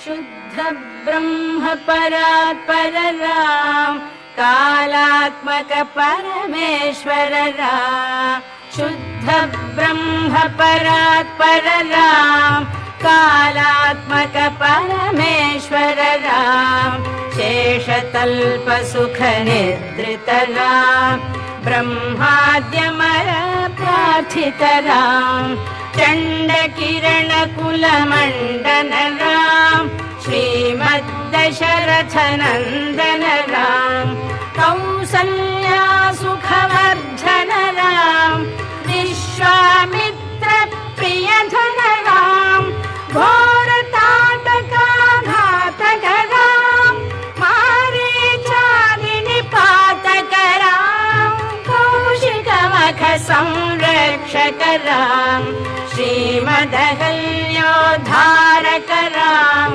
शुद्ध ब्रह्म परात्पर राम कालात्मक परमेश्वर राम शुद्ध ब्रह्म परात्पर राम कालात्मक परमेश्वर राम शेषतल्प सुख निद्रित राम ब्रह्माद्यमर प्रार्थित राम चंड किरण कुल मंडन राम श्रीमद्दशरथ नंदन राम कौसल्या सुखवर्धन राम विश्वामित्र प्रियधन राम घोर ताटकाघातक राम मारीचादि निपातक राम कौशिक मख संरक्षक राम श्रीमदहल्योद्धारक राम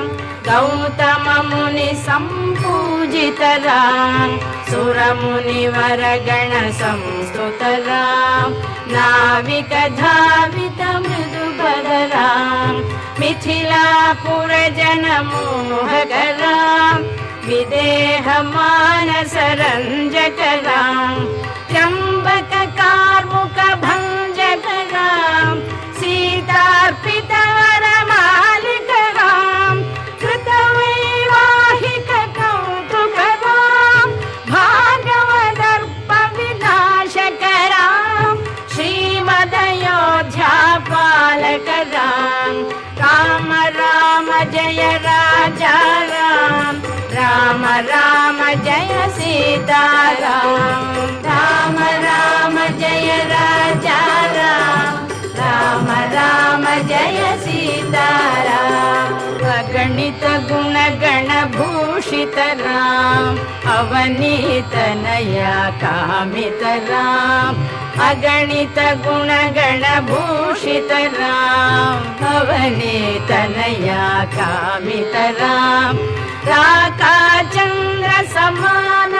गौतम मुनि संपूजित राम सुर मुनिवर गण संस्तुत राम नाविक धावित मृदु पद राम मिथिलापुर जन मोहक राम विदेह मानस रंजक राम त्र्यंबक कार्मुक भंजक राम सीतार्पित वर मालिक राम कृत वैवाहिक कौतुक राम भागवदर्प विनाशक राम श्रीमदयोध्या पालक राम राम राम जय राजा राम राम राम जय सीताराम राम राम जय राजा राम राम राम जय सीताराम अगणित गुण गण भूषित राम अवनीत नया कामित राम अगणित गुण गण भूषित राम अवनीत नया कामित राम राका चंद्र समान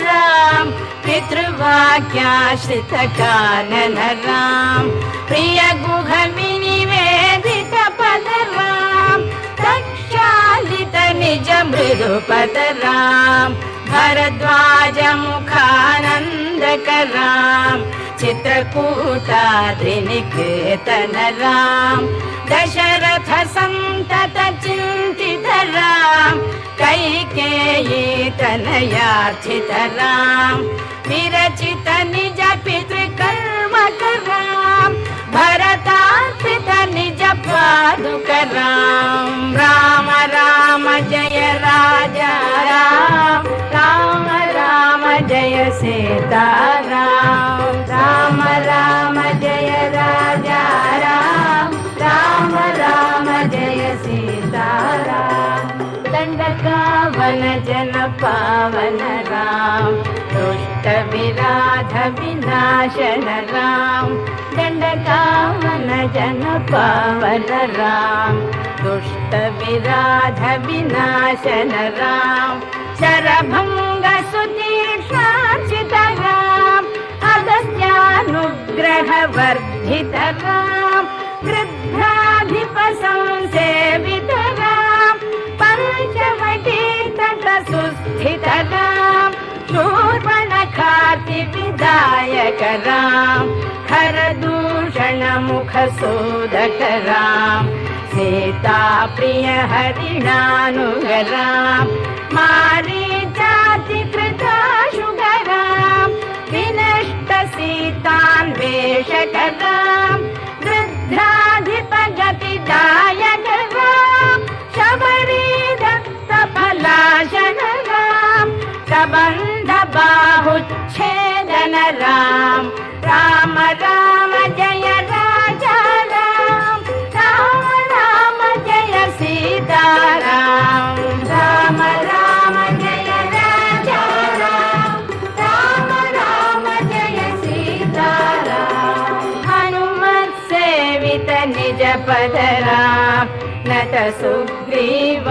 राम पितृवाक्याश्रित कानन राम प्रिय गुह विनिवेदित पद राम प्रक्षालित निज मृदु पद राम भरद्वाज मुखानंदक राम चित्रकूटाद्रि निकेतन राम दशरथ संतत चिंतित राम कैकेयी तनयार्चित राम विरचित निज पितृकर्मक राम भरतार्पित निज पादुक राम राम राम जय राजा राम राम राम जय सीताराम राम राम जय राजा राम राम राम जय सीताराम दंडकावन जन पावन राम दुष्ट विराध विनाशन राम दंडकावन जन पावन राम दुष्ट विराध विनाशन राम शरभंग सुतीर्षार्चित राम अगस्त्यानुग्रह वर्धित राम गृध्राधिप संसेवित राम पंचवटी तट सुस्थित राम शूर्पणखाति विदायक राम खरदूषण मुख सोदक राम सीता प्रिय हरिणानुग राम मारीचाति कृताशुग राम विनष्ट सीतान्वेषक राम गृध्राधिप गतिदायक राम शबरी दत्त फलाशन राम प्रबंध बाहुच्छेदन राम राम राम जय राजा राम राम राम जय सीताराम राम राम जय राजा राम राम राम जय सीताराम हनुमत सेवित निज पद राम नत सुग्रीवाभीष्ट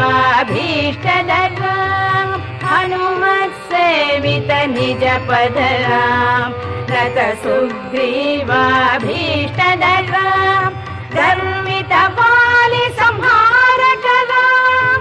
राम हनुमत सेवित निज पद राम रत सुग्रीवाभीष्ट राम धर्मित बालि संहारक राम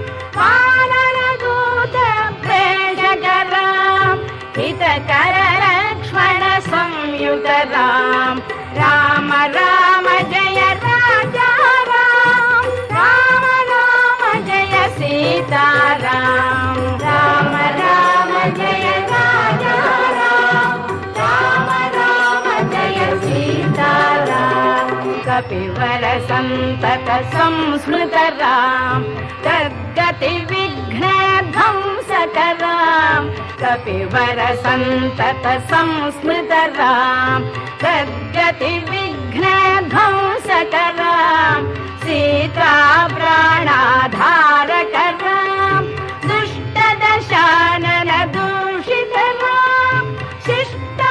लक्ष्मण संयुत राम राम राम जय राजा राम राम राम जय सीता राम राम राम जय राजा राम राम राम जय सीता राम कपिवर संतत संस्मृत राम तद्गति विघ्न ध्वंसक राम कपिवर संतत संस्मृत राम तद्गति विघ्न ध्वंसक राम सीता प्राणाधारक राम दुष्ट दशानन दूषित राम शिष्ट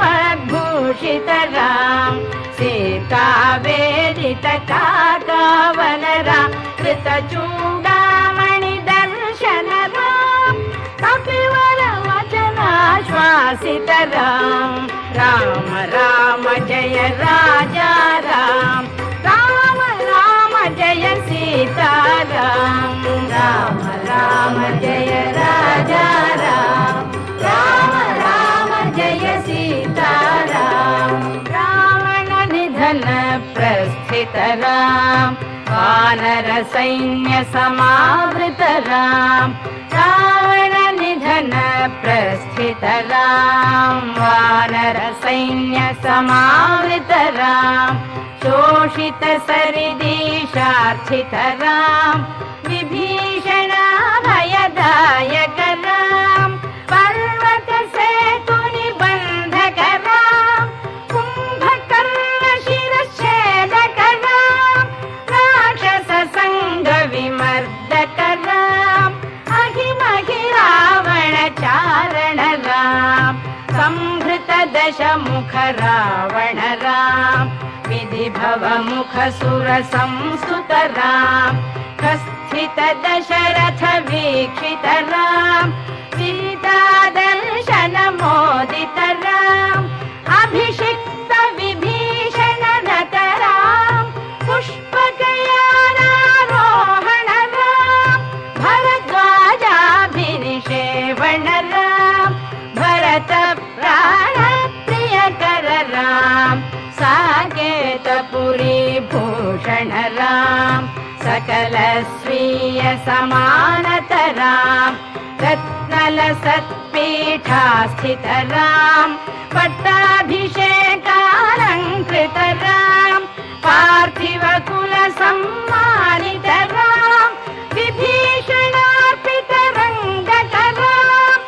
हनुमद्भूषित राम सीता वेदित काकावन राम कृत चूडामणि दर्शन राम कपिवर वचनाश्वासित राम राम राम जय राजा राम राम राम जय सीता राम राम राम जय राजा राम राम राम जय सीता राम रावण निधन प्रस्थित राम वानर सैन्य समावृत राम रावण निधन प्रस्थित राम वानर सैन्य समावृत राम शोषित सरिदीशार्थित राम विभीषण भयदायक राम पर्वत सेतु निबंधक राम कुंभकर्ण शिरच्छेदक राम राक्षस संग विमर्दक राम अहिमहि रावण चारण राम संहृत दशमुख रावण राम विधि भव मुख सुर संस्तुत राम कस्थित दशरथ वीक्षित राम सीता दर्शन मोदित राम अभिषिक्त विभीषण नत राम पुष्पकयानारोहण राम भरद्वाजाभिनिषेवण राम भरत प्राण प्रियकर राम साकेतपुरी भूषण राम सकल स्वीय समानत राम रत्नल सत्पीठास्थित राम पट्टाभिषेकालंकृत राम पार्थिव कुल सम्मानित राम विभीषणार्पित रंगक राम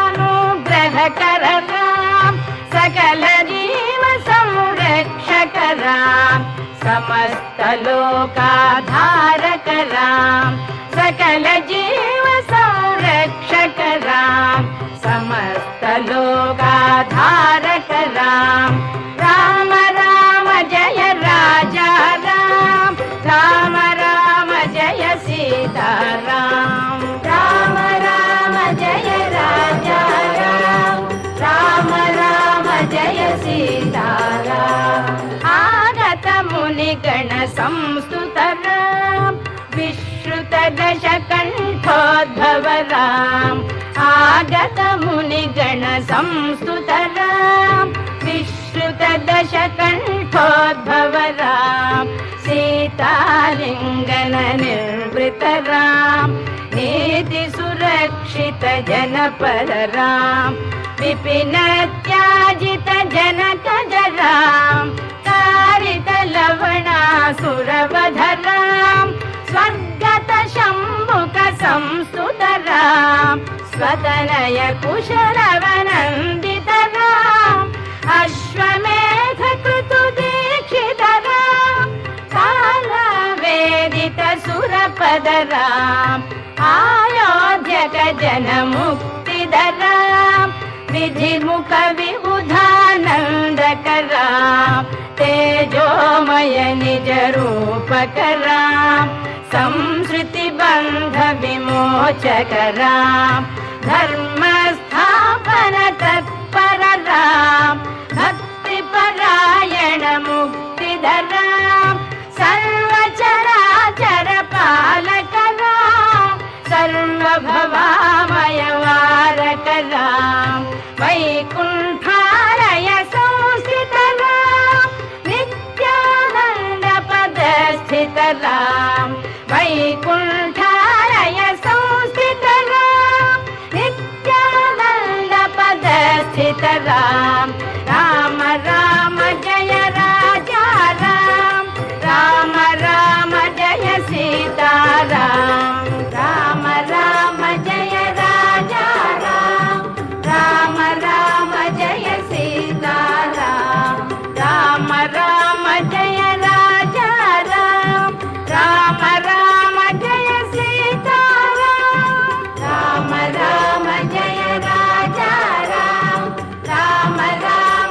कीशकुलानुग्रहकर राम सकल जीव संरक्षक राम समस्त लोकाधारक राम सकल जीव संरक्षक राम समस्त लोकाधारक राम राम राम जय राजा राम राम राम जय सीता राम राम राम जय राजा राम राम राम जय सीता राम आगत मुनिगण संस्तुत राम विश्रुत दशकण्ठोद्भव राम आगत मुनिगण संस्तुत राम विश्रुत दशकण्ठोद्भव राम सीतालिङ्गन निर्वृत राम नीति सुरक्षित जनपद राम विपिन त्याजित जनक राम कारित लवणासुरवध राम स्वर्गत शम्भुक संस्तुत राम स्वतनय कुशलवनन्दित राम अश्वमेध कृतु दीक्षित राम कालवेदित सुरपद राम आयोध्यक जन मुक्तिद राम विधिमुख विबुधानन्दक राम तेजोमय निज रूपक राम संस्कृति बंध विमोचक राम धर्म स्थापन तत्पर राम भक्ति परायण मुक्तिद राम सर्व चराचर पालक राम सर्व भवामय वारक राम सीताराम राम राम जय राजा राम राम राम जय सीताराम राम राम जय राजा राम राम राम जय सीताराम राम राम जय राजा राम राम राम जय सीताराम राम राम जय राजा राम राम राम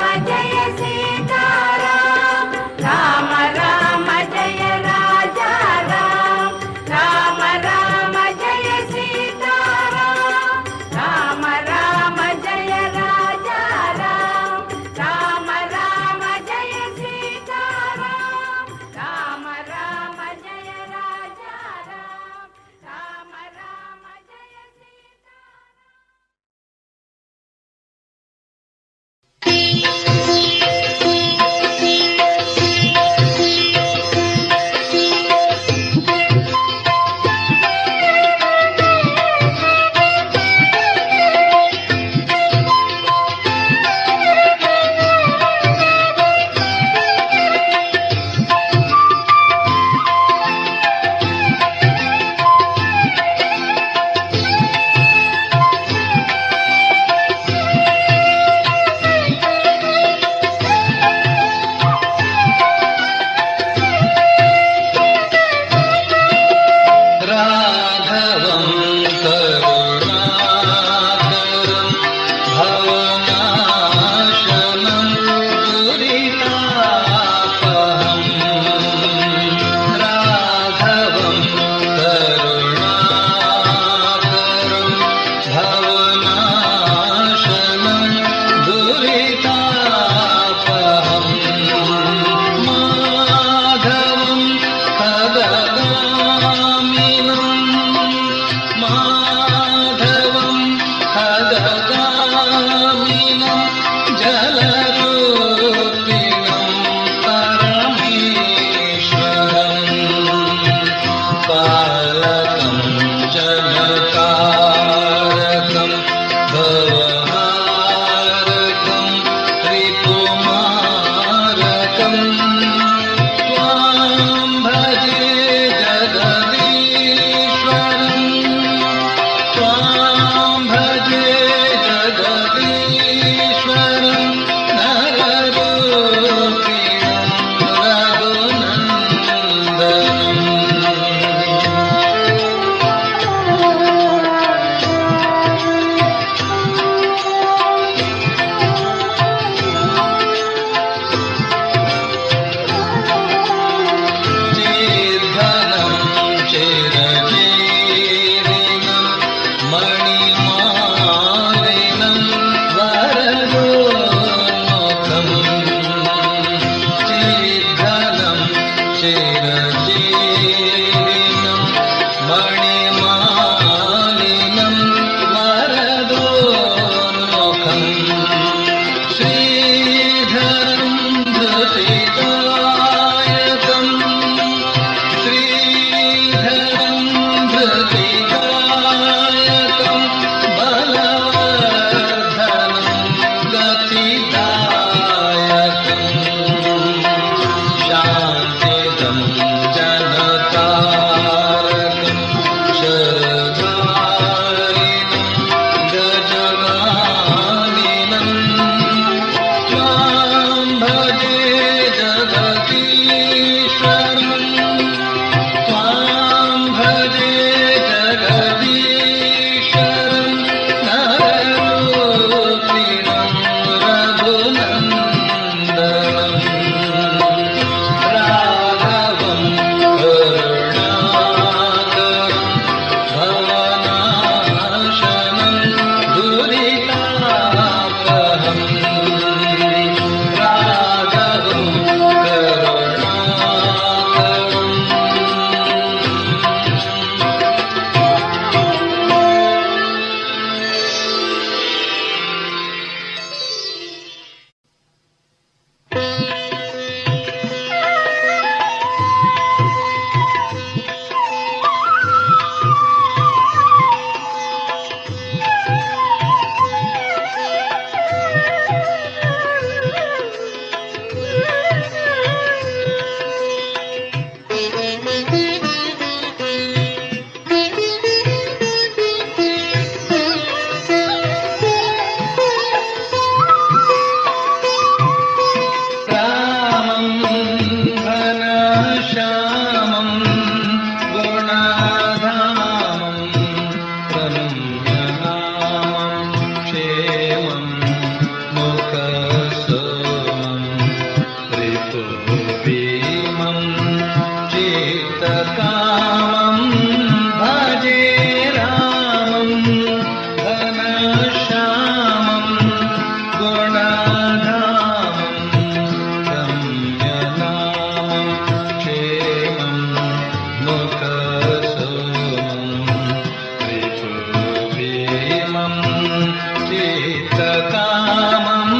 चित्तकामं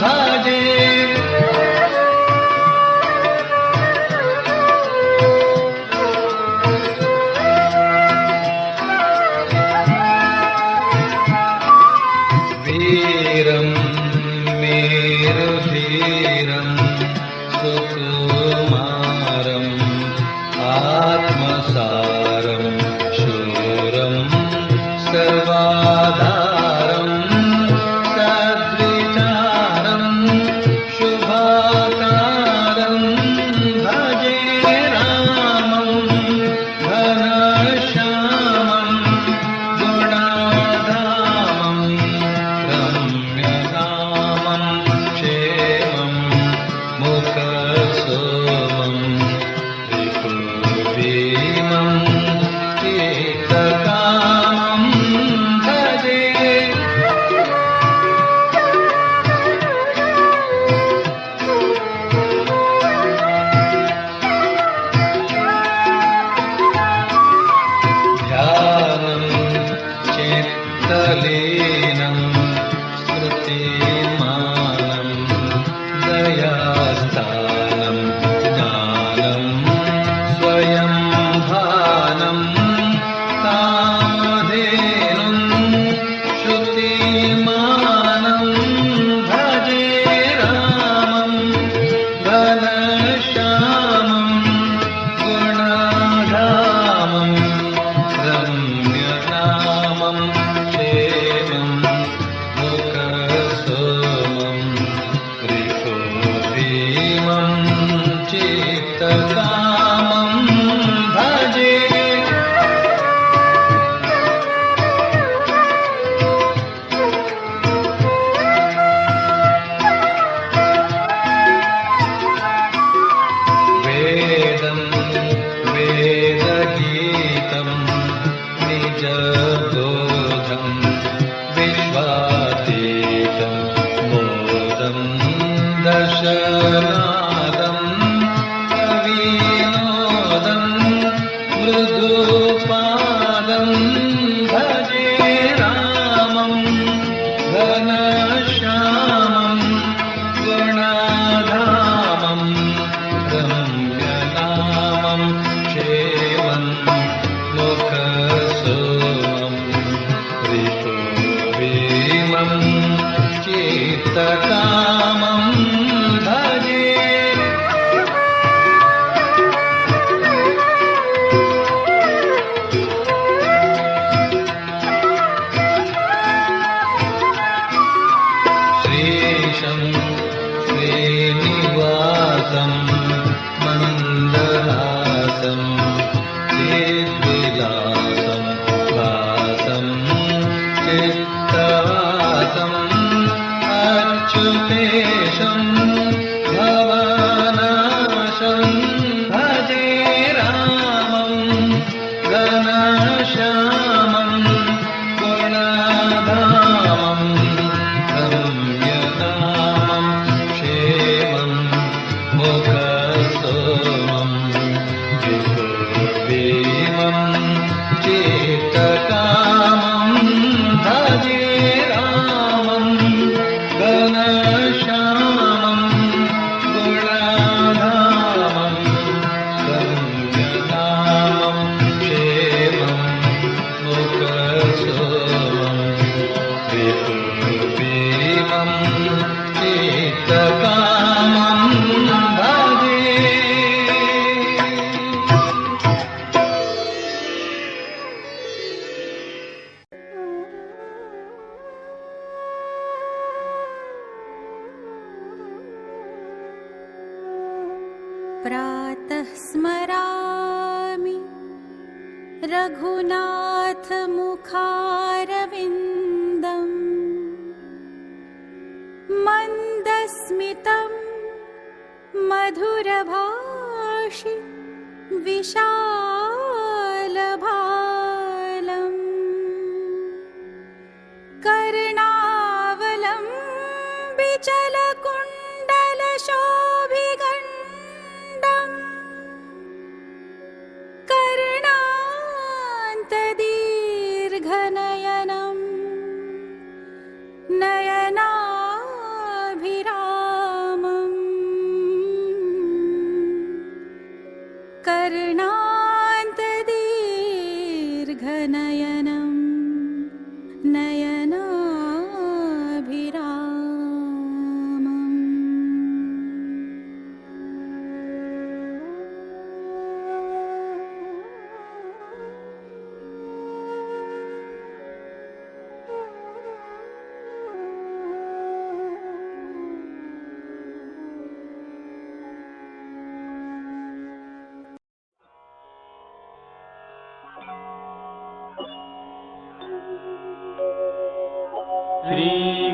भजे वीरं मेरुधीरं सुकुमारम् आत्मसारं शूरं सर्वाधारं सद्विचारं शुभाकारं भजे रामं घनश्यामं गुणाधामं रम्यनामं क्षेमं मुखसोमं भीमं चित्तकामं भजे ध्यानं चित्तलीनं स्मृतिमानं दयास्थानं ज्ञानं स्वयं भानं कामधेनुं श्रुतिमानं भजे रामं घनश्यामं गुणाधामं रम्यनामं क्षेमं मुखसोमं रिपुभीमं चित्तकामं भजे वेदं वेदगीतं निजबोधं विश्वातीतं मोदं दशनादं कविनोदं मृदुपादं भजे रामं घनश्यामं गुणाधामं रम्यनामं क्षेमं मुखसोमं रिपुभीमं चित्तकामं भजे श्रीशं श्रीनिवासं मन्दहासं चिद्विलासं भासं चित्तवासं अच्युतेशं भवनाशं भजे रामं घनश्यामं गुणाधामं रम्यनामं क्षेमं मुखसोमं विभुभीमं चित्तकामं भजे रामं घनश्यामं गुणाधामं रम्यनामं क्षेमं मुखसोमं विभुभीमं चित्तकामं भजे प्रातः स्मरामि रघुनाथमुखारविन्दम् मन्दस्मितं मधुरभाषि विशालभालम् कर्णावलम्बिचलकुण्डलशोभिगण्डम् कर्णान्तदीर्घनयनम् नयनाम्बुजयुग्मरुक्मम्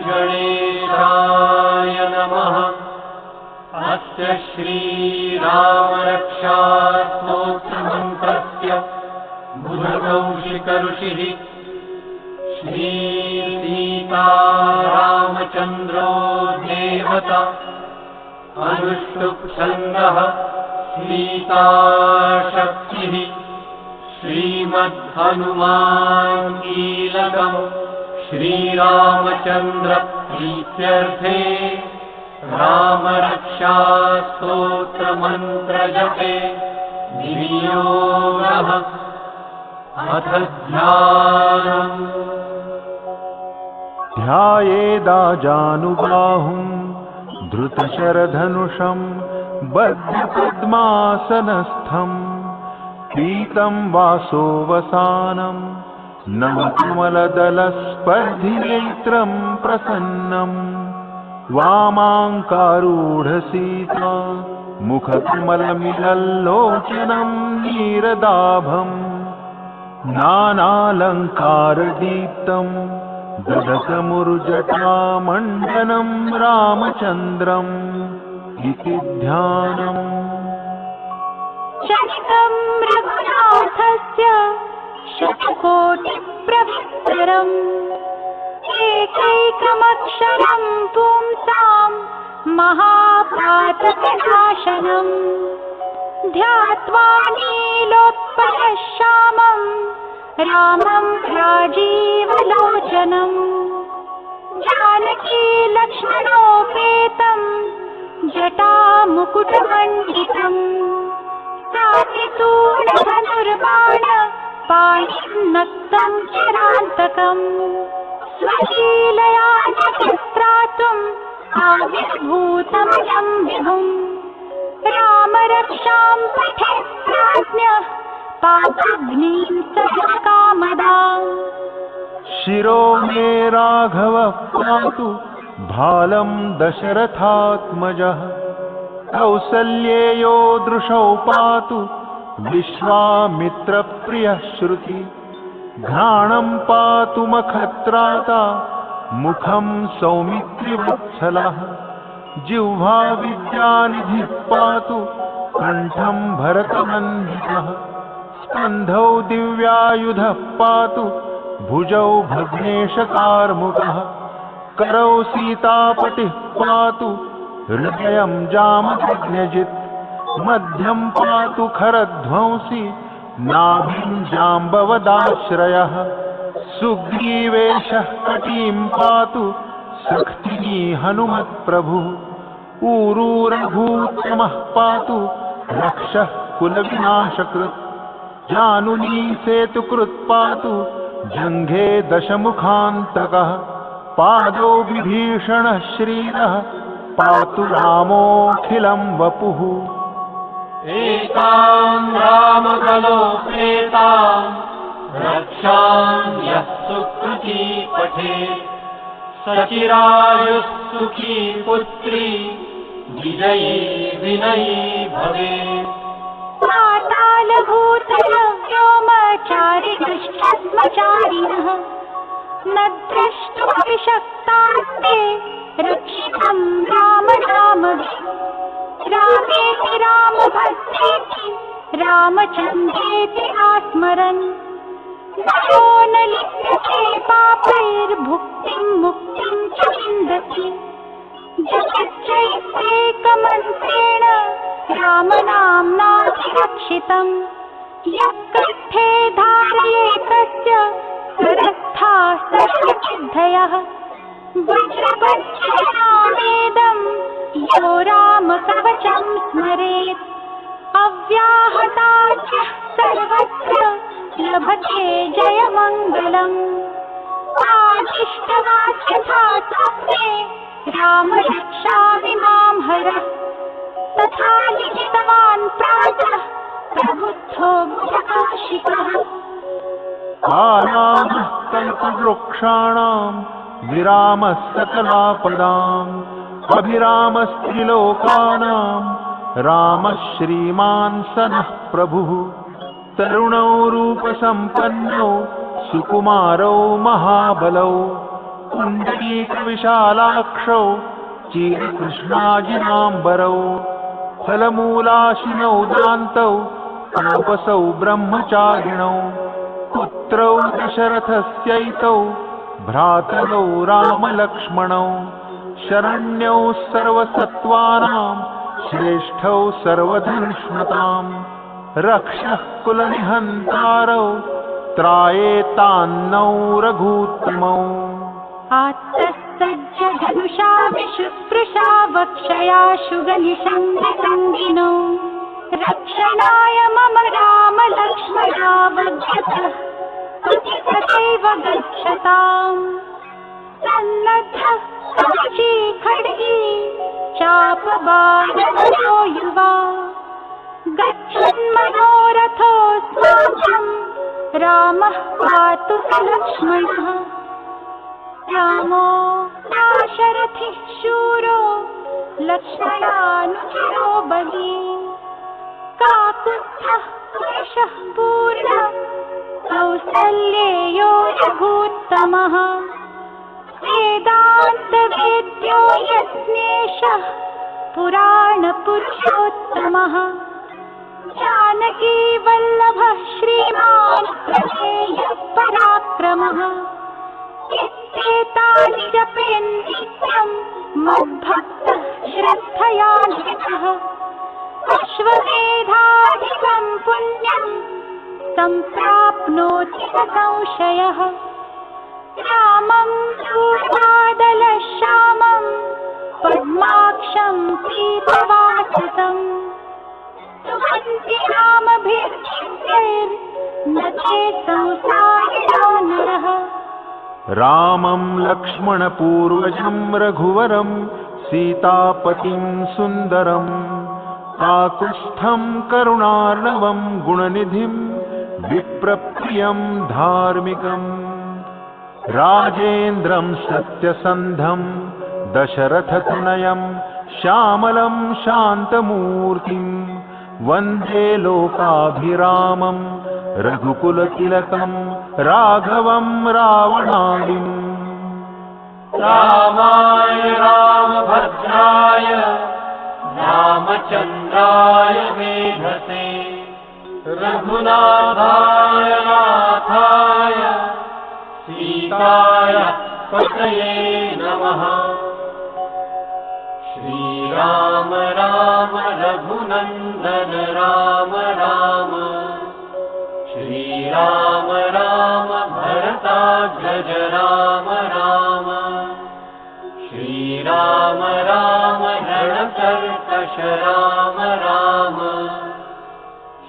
श्रीगणेशाय नमः। अस्य श्रीरामरक्षास्तोत्रमन्त्रस्य बुधकौशिकऋषिः श्रीसीतारामचन्द्रो देवता। अनुष्टुप्छन्दः सीताशक्तिः। श्रीमद्हनुमान् कीलकम् श्रीरामचन्द्र प्रीत्यर्थे रामरक्षास्तोत्रमन्त्रजपे विनियोगः। अथ ध्यानम्। ध्यायेदाजानुबाहुं धृतशरधनुषं बद्धपद्मासनस्थं पीतं वासोवसानं नवकमलदलस्पर्धिनेत्रं प्रसन्नं वामाङ्कारूढसीता मुखकमलमिलल्लोचनं नीरदाभं नानालङ्कारदीप्तं ददतमुरुजटामण्डनं रामचन्द्रम् इति ध्यानम्। चरितं रघुनाथस्य शतकोटिप्रविस्तरम् एकैकमक्षरं पुंसां महापातकनाशनम् ध्यात्वा नीलोत्पलश्यामं रामं राजीवलोचनम् जानकी लक्ष्मणोपेतं जटामुकुटमण्डितम् सातितूणधनुर्बाण पाणिनक्तं चिरान्तकम् स्वलीलया जगत्त्रातुम् आविर्भूतमजं विभुम् रामरक्षां पठेत् प्राज्ञः पापाग्निं सदा कामदाम्। शिरो मे राघवः पातु भालं दशरथात्मजः कौसल्येयो दृशौ पातु विश्वामित्रप्रियः श्रुति घ्राणं पातु मखत्राता मुखं सौमित्रिवत्सलः जिह्वा विद्यानिधिः पातु कण्ठं भरतनन्दितः स्कन्धौ दिव्यायुधः पातु भुजौ भग्नेशकार्मुकः करौ सीतापतिः पातु हृदयं जामदग्न्यजित् मध्यं पातु खरध्वंसी नाभिं जाम्बवदाश्रयः सुग्रीवेशः कटीं पातु सख्तिनी हनुमत्प्रभुः ऊरू रघूत्तमः पातु रक्षः कुलविनाशकृत् जानुनी सेतुकृत् पातु जङ्घे दशमुखान्तकः पादौ विभीषणः श्रीरः पातु रामोऽखिलं वपुः एतां रामबलोपेतां रक्षां यः सुकृती पठेत् सचिरायुः सुखी पुत्री विजयी विनयी भवेत् पातालभूतव्योमचारिदुष्टस्मचारिणः न द्रष्टुमपि शक्तास्ते रक्षितं राम रामभिः रामेति रामभद्रेति रामचन्द्रेति आस्मरन् नरो न लिप्यते पापैर्भुक्तिं मुक्तिं च विन्दति जगच्चैत्येकमन्त्रेण रामनाम्नाभिरक्षितम् यः कण्ठे धारयेतस्य सरस्था सर्वसिद्धयः वज्रवज्रनामेदं यो रामकवचं स्मरेत् अव्याहताख्यः सर्वत्र लभते जयमङ्गलम् आदिष्टवाच्यथा स्वप्ने रामरक्षामिमां हरः तथा लिखितवान् प्रातः प्रबुद्धो प्रकाशितः कालामः कल्पवृक्षाणां विरामः सकलापदाम् अभिरामस्त्रिलोकानां रामः श्रीमान् सनः प्रभुः तरुणौ रूपसम्पन्नौ सुकुमारौ महाबलौ पुण्डरीकविशालाक्षौ चीरकृष्णाजिनाम्बरौ फलमूलाशिनौ दान्तौ तापसौ ब्रह्मचारिणौ पुत्रौ दशरथस्यैतौ भ्रातरौ रामलक्ष्मणौ शरण्यौ सर्वसत्त्वानां श्रेष्ठौ सर्वधनुष्मताम् रक्षः कुलनिहन्तारौ त्रायेतान्नौ रघूत्तमौ आत्तस्तज्जधनुषा विशुस्पृशा वक्षया शुगनिषङ्गसङ्गिनौ रक्षणाय मम राम लक्ष्मणा वध्यतः कुचितैव गच्छताम् सन्नद्धः कवची खड्गी चापबाणो युवा गच्छन्मनोरथोऽस्माकं रामः पातु स लक्ष्मणः रामो दाशरथिः शूरो लक्ष्मणानुचरो बली काकुत्स्थः पुरुषः पूर्णः कौसल्येयो रघूत्तमः वेदान्तवेद्यो यज्ञेशः पुराणपुरुषोत्तमः जानकी वल्लभः श्रीमान् प्रमेयः पराक्रमः इत्येतानि जपेन् नित्यं मद्भक्तः श्रद्धयान्वितः अश्वमेधाधिकं पुण्यं सम्प्राप्नोति न संशयः रामं दूर्वादलश्यामं पद्माक्षं पीतवाससम् सुमन्ति रामभिर्चित्रैर्न ते संसारिणो नरः रामं लक्ष्मणपूर्वजं रघुवरं सीतापतिं सुन्दरं काकुत्स्थं करुणार्णवं गुणनिधिं विप्रप्रियं धार्मिकम् राजेन्द्रं सत्यसन्धं दशरथतनयं श्यामलं शान्तमूर्तिं वन्दे लोकाभिरामं रघुकुलतिलकं राघवं रावणादिम् रामाय रामभद्राय रामचन्द्राय वेधसे रघुनाथाय नाथाय सीताय पतये नमः श्रीराम राम रघुनन्दन राम राम श्रीराम राम भरताग्रज राम राम श्रीराम राम रणकर्कश राम राम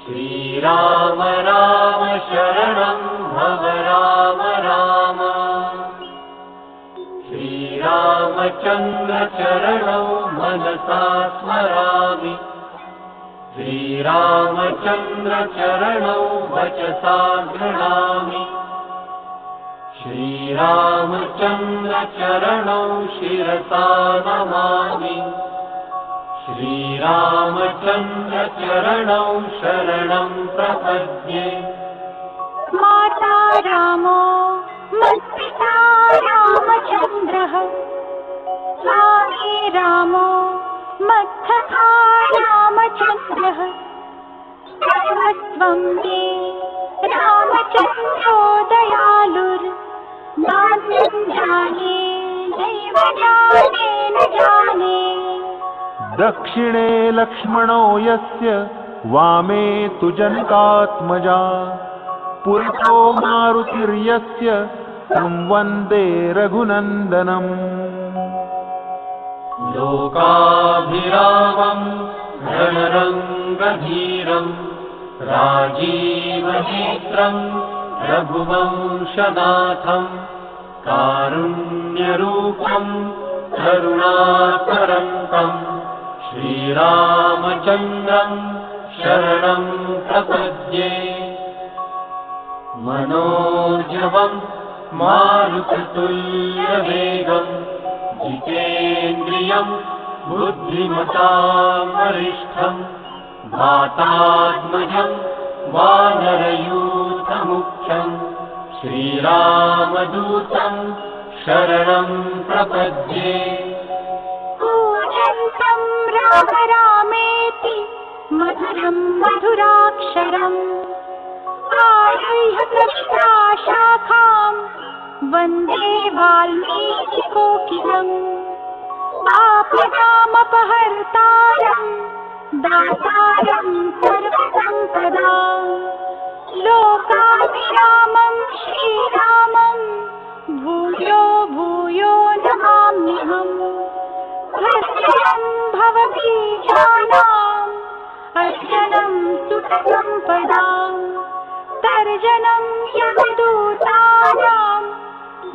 श्रीराम राम शरणं भव राम राम श्रीरामचन्द्र चरणौ मनसा स्मरामि श्रीरामचन्द्र चरणौ वचसा गृह्णामि श्रीरामचन्द्र चरणौ शिरसा नमामि श्रीरामचन्द्र चरणौ शरणं प्रपद्ये माता रामो मत्पिता रामचन्द्रः स्वामी रामो मत्सखा रामचन्द्रः सर्वस्वं मे रामचन्द्रो दयालुर्नान्यं जाने नैव जाने न जाने दक्षिणे लक्ष्मणो यस्य वामे तु जनकात्मजा पुरतो मारुतिर्यस्य तं वन्दे रघुनन्दनम् लोकाभिरामं रणरङ्गधीरं राजीवनेत्रं रघुवंशनाथं कारुण्यरूपं करुणाकरं श्रीरामचन्द्रं शरणं प्रपद्ये मनोजवं मारुततुल्यवेगं जितेन्द्रियं बुद्धिमतां वरिष्ठं वातात्मजं वानरयूथमुख्यं श्रीरामदूतं शरणं प्रपद्ये कूजन्तं राम रामेति मधुरं मधुराक्षरम् आरुह्य कविताशाखां वन्दे वाल्मीकिकोकिलम् आपदामपहर्तारं दातारं सर्वसम्पदां लोकाभिरामं श्रीरामं भूयो भूयो नमाम्यहम् भर्जनं भवबीजानाम् अर्जनं सुखसम्पदाम् तर्जनं यमदूतानां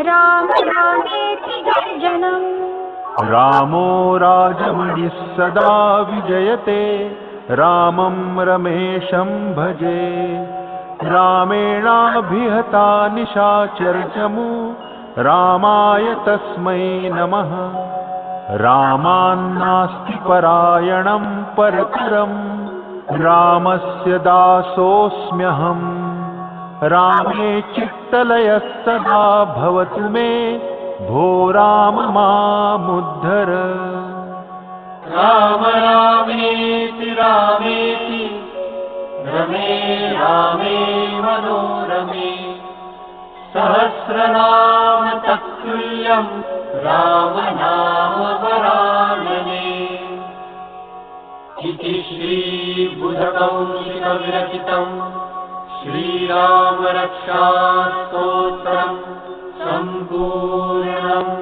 राम रामेति गर्जनम् रामो राजमणिः सदा विजयते रामं रमेशं भजे रामेणाभिहता निशाचरचमू रामाय तस्मै नमः रामान्नास्ति परायणं परतरं रामस्य दासोऽस्म्यहम् रामे चित्तलयः सदा भवतु मे भो राम मामुद्धर राम रामेति रामेति रमे रामे मनोरमे सहस्रनाम तत्तुल्यं राम नाम वरानने इति श्रीबुधकौशिकविरचितं श्रीरामरक्षास्तोत्रम् सम्पूर्णम्।